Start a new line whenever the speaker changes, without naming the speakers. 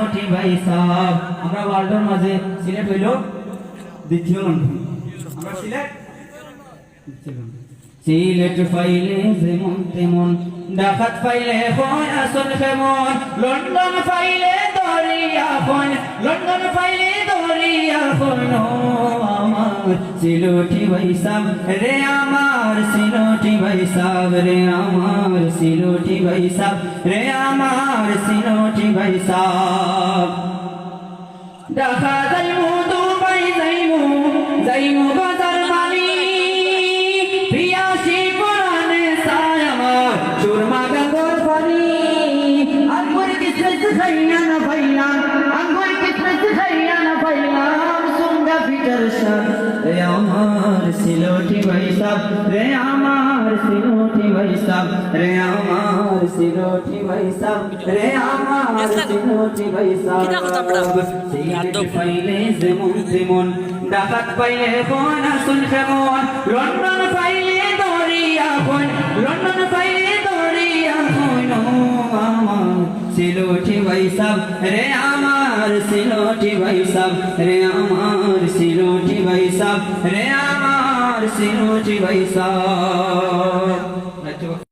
সিলেটি ভাই সাহেব আমরা ওয়ার্ল্ডের মাঝে সিলেট হইল দ্বিতীয় নম্বর আমরা সিলেট ফাইলে যেমন তেমন ডাকাত ফাইলে হয় আসল কেমন লন্ডন ফাইলে দরিয়া হয় লন্ডন ফাইলে দরিয়া হয় আমার সিলেটি ভাই সাহেব রে আমার সিলেটি ভাই সাহেব রে আমার সিলেটি ভাই সাহেব রে আমার সিলেটি ভাই সাহেব ঢাকা যাইমু দুবাই যাইমু বাজার মালি প্রিয়াসী পুরানে সায় আমার সুরমা গঙ্গর পানি আঙ্গুর কিসমিস খাইয়া না পাইলাম আঙ্গুর কিসমিস খাইয়া না পাইলাম সুঙ্গা পিটার শাহ রে আমার সিলেটি ভাই সাহেব রে আমার সিলেটি ভাই সাহেব রে আমার সিলেটি ভাই সাহেব রে আমার সিলেটি ভাই সাহেব সিলেট ফাইলে যেমন তেমন ডাকাত পাইলে কোন আসল কেমন লন্ডন পাইলে দরিয়া কোন লন্ডন পাইলে দরিয়া কোন আমার সিলেটি ভাই সাহেব রে আমার সিলেটি ভাই সাহেব রে আমার সিলেটি ভাই সাহেব রে আমার সিলেটি ভাই সাহেব